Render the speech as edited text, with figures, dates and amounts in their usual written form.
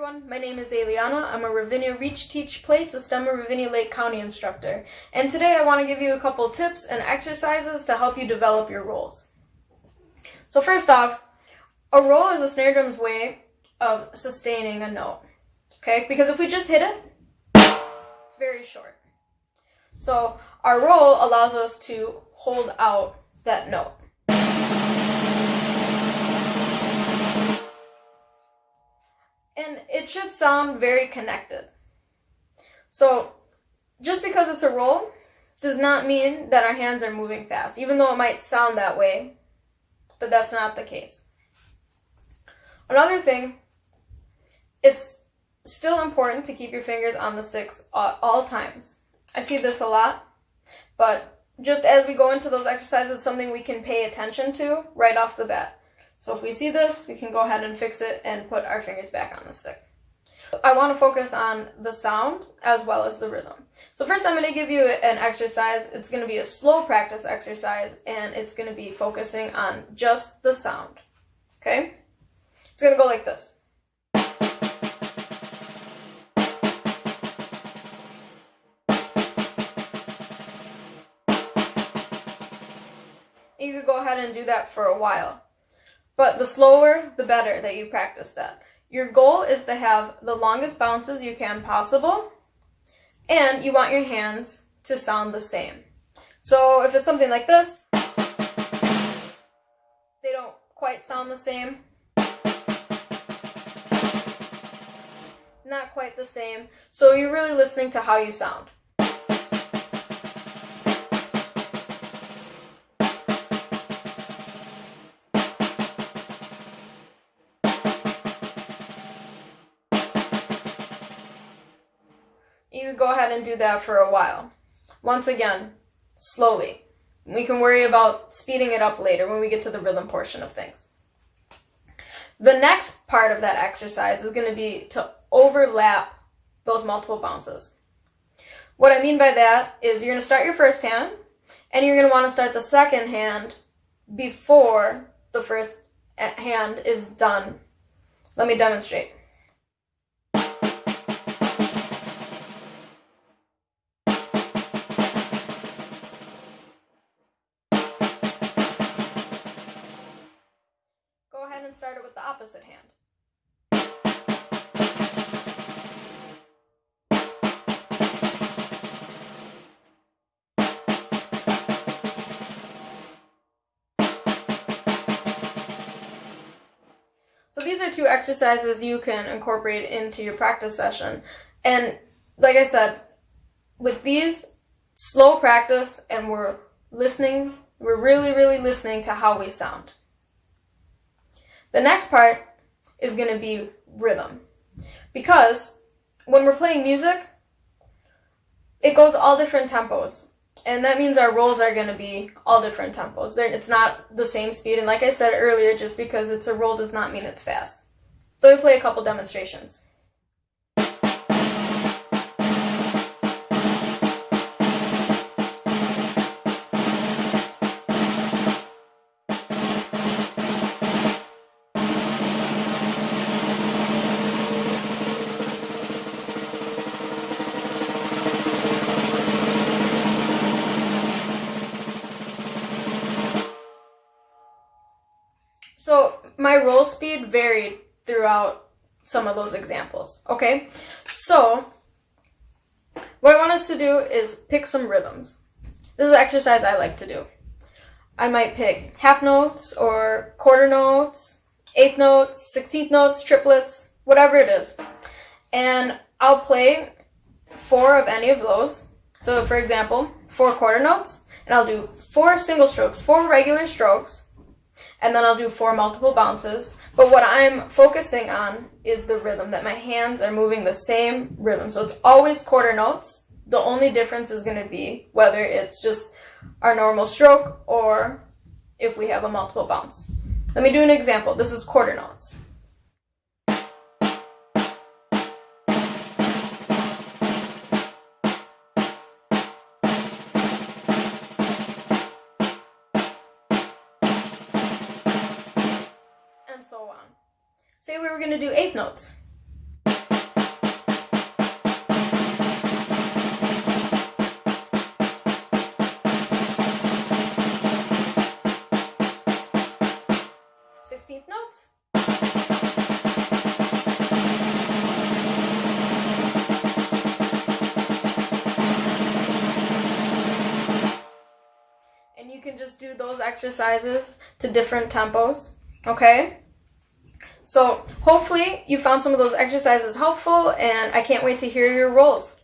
everyone, my name is Eliana. I'm a Ravinia Reach Teach Play Sistema Ravinia Lake County instructor, and today I want to give you a couple tips and exercises to help you develop your rolls. So first off, a roll is a snare drum's way of sustaining a note, okay? Because if we just hit it, it's very short. So our roll allows us to hold out that note. And it should sound very connected. So just because it's a roll does not mean that our hands are moving fast, even though it might sound that way, but that's not the case. Another thing, it's still important to keep your fingers on the sticks at all times. I see this a lot, but just as we go into those exercises, it's something we can pay attention to right off the bat. So if we see this, we can go ahead and fix it and put our fingers back on the stick. I want to focus on the sound as well as the rhythm. So first I'm going to give you an exercise. It's going to be a slow practice exercise, and it's going to be focusing on just the sound. Okay? It's going to go like this. You could go ahead and do that for a while. But the slower, the better that you practice that. Your goal is to have the longest bounces you can possible, and you want your hands to sound the same. So if it's something like this, they don't quite sound the same. Not quite the same. So you're really listening to how you sound. You could go ahead and do that for a while. Once again, slowly. We can worry about speeding it up later when we get to the rhythm portion of things. The next part of that exercise is going to be to overlap those multiple bounces. What I mean by that is you're going to start your first hand, and you're going to want to start the second hand before the first hand is done. Let me demonstrate. Go ahead and start it with the opposite hand. So these are two exercises you can incorporate into your practice session. And like I said, with these, slow practice, and we're really listening to how we sound. The next part is going to be rhythm. Because when we're playing music, it goes all different tempos. And that means our rolls are going to be all different tempos. It's not the same speed. And like I said earlier, just because it's a roll does not mean it's fast. So we play a couple demonstrations. So my roll speed varied throughout some of those examples, okay? So what I want us to do is pick some rhythms. This is an exercise I like to do. I might pick half notes or quarter notes, eighth notes, 16th notes, triplets, whatever it is. And I'll play 4 of any of those. So for example, 4 quarter notes, and I'll do 4 single strokes, 4 regular strokes, and then I'll do 4 multiple bounces. But what I'm focusing on is the rhythm, that my hands are moving the same rhythm. So it's always quarter notes. The only difference is going to be whether it's just our normal stroke or if we have a multiple bounce. Let me do an example. This is quarter notes. and so on. Say we were going to do eighth notes. just do those exercises to different tempos, okay? So hopefully you found some of those exercises helpful, and I can't wait to hear your rolls.